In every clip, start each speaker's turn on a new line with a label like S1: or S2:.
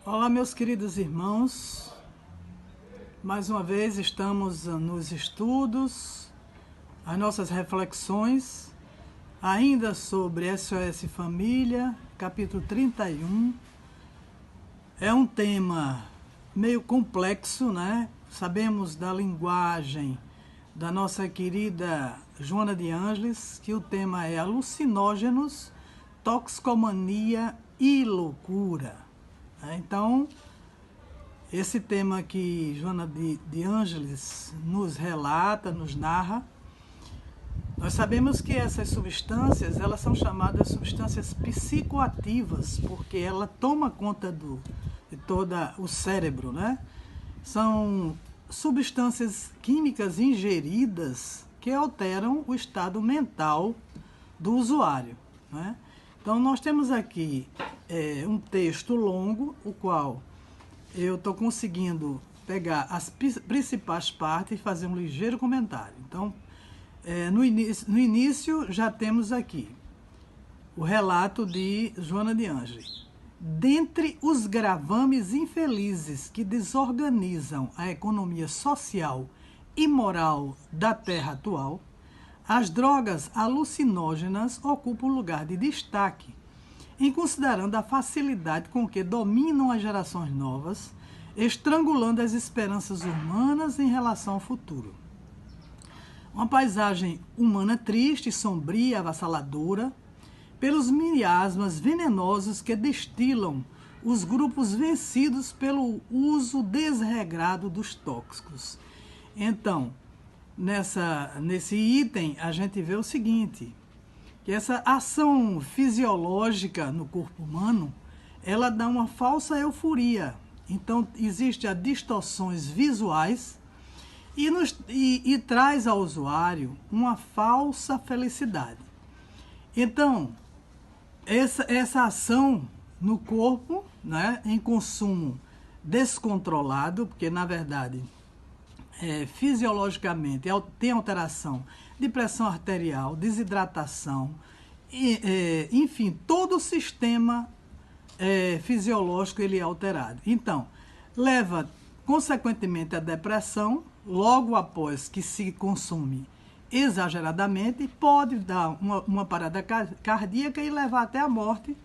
S1: Olá, meus queridos irmãos. Mais uma vez estamos nos estudos, as nossas reflexões, ainda sobre SOS Família, capítulo 31. É um tema meio complexo, né? Sabemos da linguagem da nossa querida Joana de Ângeles, que o tema é alucinógenos, toxicomania e loucura. Então, esse tema que Joana de Ângeles nos relata, nos narra, nós sabemos que essas substâncias, elas são chamadas substâncias psicoativas, porque ela toma conta de todo o cérebro, né? São substâncias químicas ingeridas que alteram o estado mental do usuário, né? Então, nós temos aqui um texto longo, o qual eu estou conseguindo pegar as principais partes e fazer um ligeiro comentário. Então, no início já temos aqui o relato de Joana de Ângeles. Dentre os gravames infelizes que desorganizam a economia social e moral da Terra atual, as drogas alucinógenas ocupam um lugar de destaque, em considerando a facilidade com que dominam as gerações novas, estrangulando as esperanças humanas em relação ao futuro. Uma paisagem humana triste, sombria, avassaladora, pelos miasmas venenosos que destilam os grupos vencidos pelo uso desregrado dos tóxicos. Então, nesse item, a gente vê o seguinte, que essa ação fisiológica no corpo humano, ela dá uma falsa euforia. Então, existem as distorções visuais e traz ao usuário uma falsa felicidade. Então, essa ação no corpo, né, em consumo descontrolado, porque, na verdade, fisiologicamente tem alteração de pressão arterial, desidratação, enfim, todo o sistema fisiológico ele é alterado. Então, leva consequentemente à depressão, logo após que se consome exageradamente, pode dar uma parada cardíaca e levar até a morte,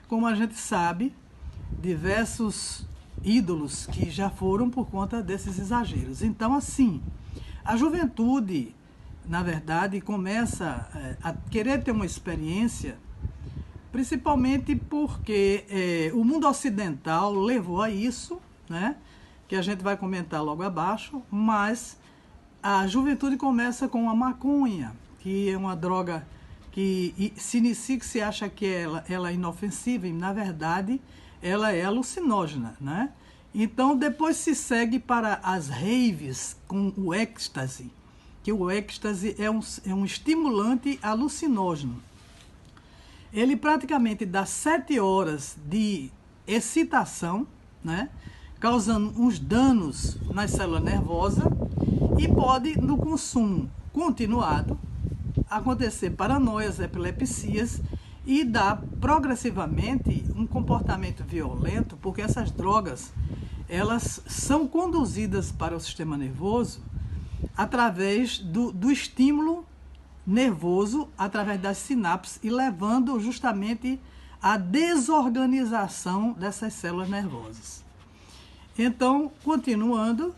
S1: como a gente sabe, diversos ídolos que já foram por conta desses exageros. Então, assim, a juventude, na verdade, começa a querer ter uma experiência, principalmente porque o mundo ocidental levou a isso, né, que a gente vai comentar logo abaixo, mas a juventude começa com a maconha, que é uma droga que se inicia, que se acha que ela é inofensiva, e na verdade ela é alucinógena, né? Então, depois se segue para as raves com o êxtase, que o êxtase é um estimulante alucinógeno. Ele praticamente dá 7 horas de excitação, né? Causando uns danos nas células nervosas e pode, no consumo continuado, acontecer paranoias, epilepsias e dar progressivamente um comportamento violento, porque essas drogas, elas são conduzidas para o sistema nervoso através do estímulo nervoso, através das sinapses e levando justamente à desorganização dessas células nervosas. Então, continuando,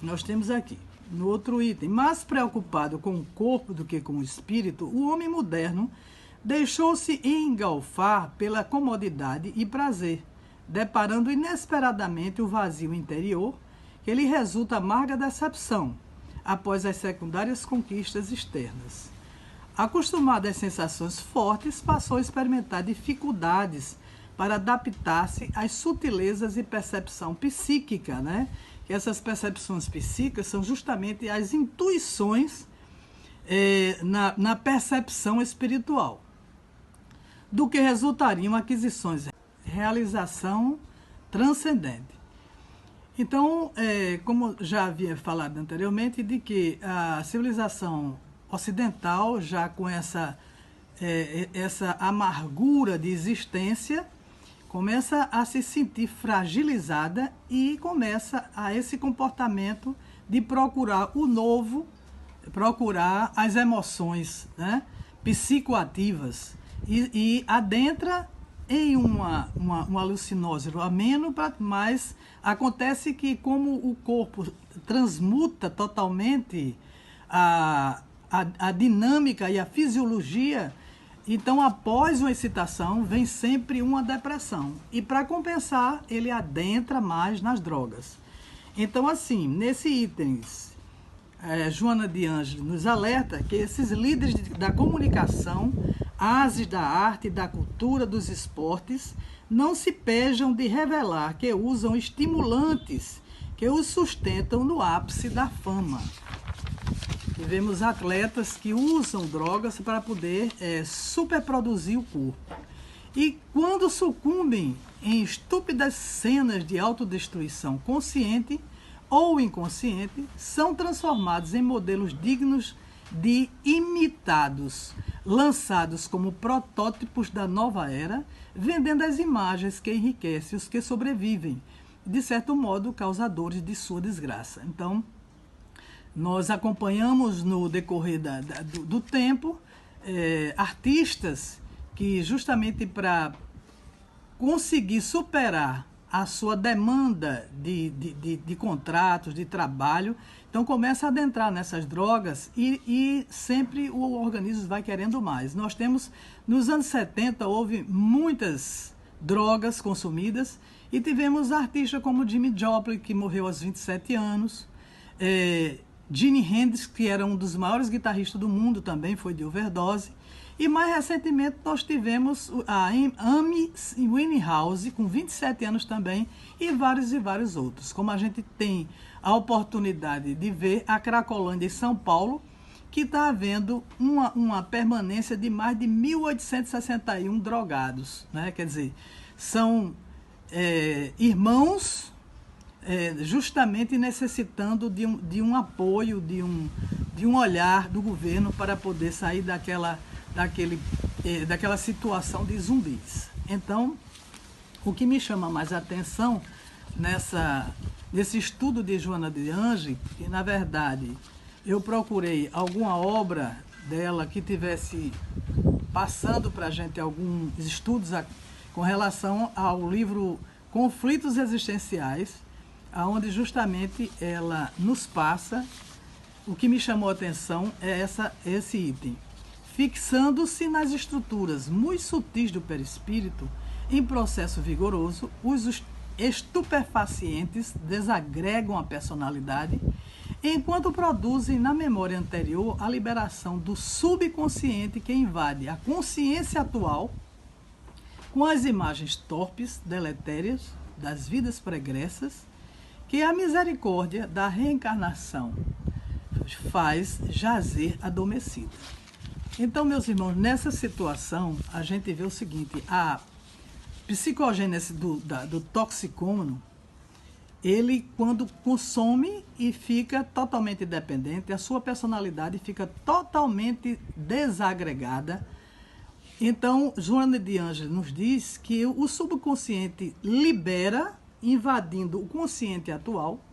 S1: nós temos aqui, no outro item, mais preocupado com o corpo do que com o espírito, o homem moderno deixou-se engalfar pela comodidade e prazer, deparando inesperadamente o vazio interior, que lhe resulta amarga decepção, após as secundárias conquistas externas. Acostumado às sensações fortes, passou a experimentar dificuldades para adaptar-se às sutilezas e percepção psíquica, né? Que essas percepções psíquicas são justamente as intuições na percepção espiritual, do que resultariam aquisições, realização transcendente. Então, como já havia falado anteriormente, de que a civilização ocidental, já com essa amargura de existência, começa a se sentir fragilizada e começa a esse comportamento de procurar o novo, procurar as emoções, né, psicoativas e adentra em uma alucinógeno ameno, mas acontece que como o corpo transmuta totalmente a dinâmica e a fisiologia, então após uma excitação vem sempre uma depressão. E para compensar, ele adentra mais nas drogas. Então assim, nesse itens, Joana de Ângeles nos alerta que esses líderes da comunicação, ases da arte, da cultura, dos esportes, não se pejam de revelar que usam estimulantes que os sustentam no ápice da fama. E vemos atletas que usam drogas para poder superproduzir o corpo. E quando sucumbem em estúpidas cenas de autodestruição consciente ou inconsciente, são transformados em modelos dignos de imitados, lançados como protótipos da nova era, vendendo as imagens que enriquecem os que sobrevivem, de certo modo causadores de sua desgraça. Então, nós acompanhamos no decorrer do tempo artistas que justamente para conseguir superar a sua demanda de contratos, de trabalho, então começa a adentrar nessas drogas e sempre o organismo vai querendo mais. Nós temos, nos anos 70, houve muitas drogas consumidas e tivemos artistas como Jimmy Joplin, que morreu aos 27 anos, Jimi Hendrix, que era um dos maiores guitarristas do mundo, também foi de overdose. E mais recentemente nós tivemos a Amy Winehouse, com 27 anos também, e vários outros. Como a gente tem a oportunidade de ver a Cracolândia em São Paulo, que está havendo uma permanência de mais de 1.861 drogados, né? Quer dizer, são irmãos justamente necessitando de um apoio, de um olhar do governo para poder sair daquela situação de zumbis. Então, o que me chama mais a atenção nesse estudo de Joana de Ângeles, que na verdade eu procurei alguma obra dela que tivesse passando para a gente alguns estudos com relação ao livro Conflitos Existenciais, onde justamente ela nos passa. O que me chamou a atenção é esse item. Fixando-se nas estruturas muito sutis do perispírito, em processo vigoroso, os estupefacientes desagregam a personalidade, enquanto produzem na memória anterior a liberação do subconsciente que invade a consciência atual com as imagens torpes, deletérias das vidas pregressas, que a misericórdia da reencarnação faz jazer adormecida. Então, meus irmãos, nessa situação, a gente vê o seguinte: a psicogênese do toxicômano, ele, quando consome e fica totalmente dependente, a sua personalidade fica totalmente desagregada. Então, Joana de Ângeles nos diz que o subconsciente libera, invadindo o consciente atual,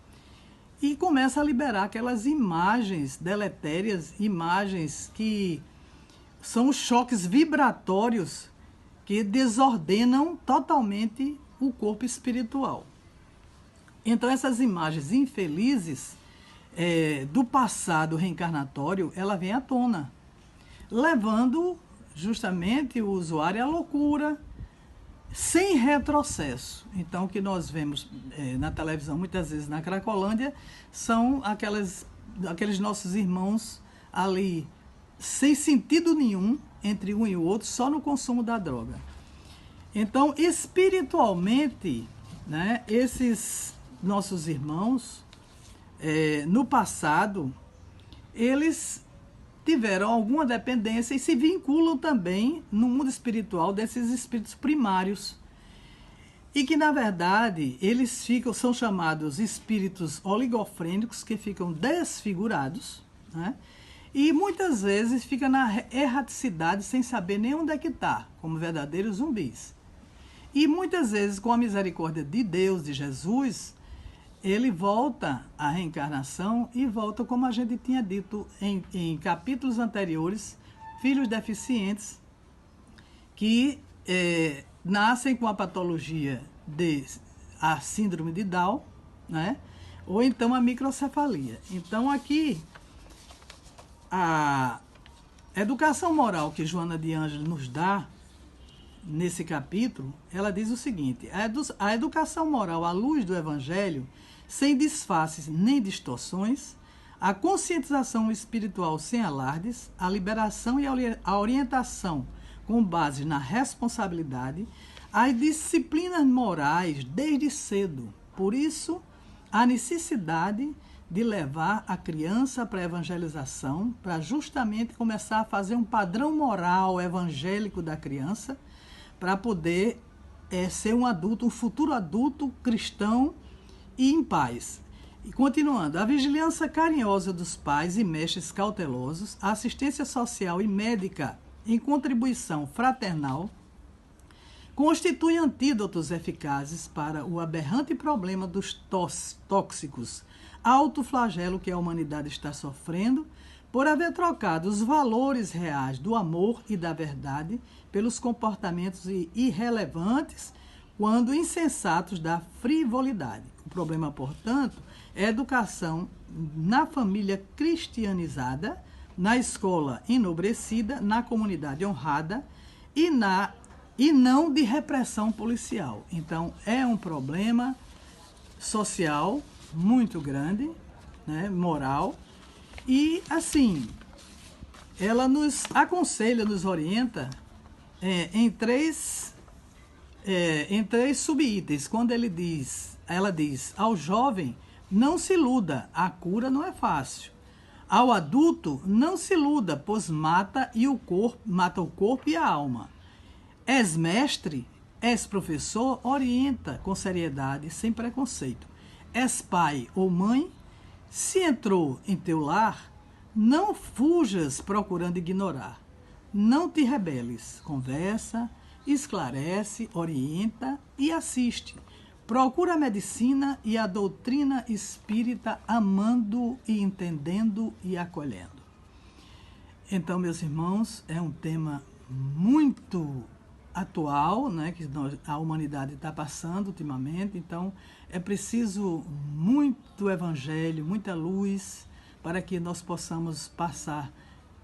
S1: e começa a liberar aquelas imagens deletérias, imagens que são os choques vibratórios que desordenam totalmente o corpo espiritual. Então, essas imagens infelizes do passado reencarnatório, ela vem à tona, levando justamente o usuário à loucura, sem retrocesso. Então, o que nós vemos na televisão, muitas vezes na Cracolândia, são aqueles nossos irmãos ali, sem sentido nenhum entre um e o outro, só no consumo da droga. Então, espiritualmente, né, esses nossos irmãos, no passado, eles tiveram alguma dependência e se vinculam também no mundo espiritual desses espíritos primários. E que, na verdade, eles são chamados espíritos oligofrênicos, que ficam desfigurados, né? E muitas vezes fica na erraticidade sem saber nem onde é que está, como verdadeiros zumbis. E muitas vezes, com a misericórdia de Deus, de Jesus, ele volta à reencarnação e volta, como a gente tinha dito em capítulos anteriores, filhos deficientes que nascem com a patologia de a síndrome de Down, né? Ou então a microcefalia. Então aqui a educação moral que Joana de Ângeles nos dá nesse capítulo, ela diz o seguinte: a educação moral à luz do Evangelho, sem disfarces nem distorções, a conscientização espiritual sem alardes, a liberação e a orientação com base na responsabilidade, as disciplinas morais desde cedo. Por isso, a necessidade de levar a criança para a evangelização, para justamente começar a fazer um padrão moral evangélico da criança, para poder ser um adulto, um futuro adulto cristão e em paz. E continuando, a vigilância carinhosa dos pais e mestres cautelosos, a assistência social e médica em contribuição fraternal, constitui antídotos eficazes para o aberrante problema dos tóxicos, alto flagelo que a humanidade está sofrendo por haver trocado os valores reais do amor e da verdade pelos comportamentos irrelevantes, quando insensatos, da frivolidade. O problema, portanto, é a educação na família cristianizada, na escola enobrecida, na comunidade honrada e não de repressão policial. Então, é um problema social muito grande, né, moral, e, assim, ela nos aconselha, nos orienta em três subitens. Quando ela diz, ao jovem, não se iluda, a cura não é fácil. Ao adulto, não se iluda, pois mata o corpo e a alma. És mestre, és professor, orienta com seriedade, sem preconceito. És pai ou mãe, se entrou em teu lar, não fujas procurando ignorar. Não te rebeles, conversa, esclarece, orienta e assiste. Procura a medicina e a doutrina espírita, amando e entendendo e acolhendo. Então, meus irmãos, é um tema muito atual, né, que a humanidade está passando ultimamente. Então, é preciso muito evangelho, muita luz, para que nós possamos passar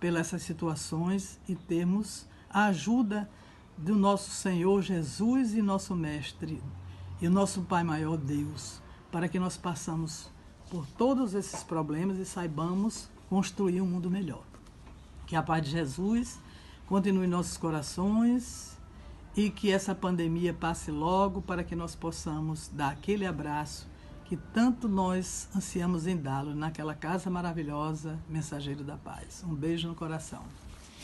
S1: pelas situações e termos a ajuda do nosso Senhor Jesus e nosso Mestre e o nosso Pai Maior Deus, para que nós passamos por todos esses problemas e saibamos construir um mundo melhor. Que a paz de Jesus continue em nossos corações e que essa pandemia passe logo, para que nós possamos dar aquele abraço que tanto nós ansiamos em dá-lo naquela casa maravilhosa, Mensageiro da Paz. Um beijo no coração.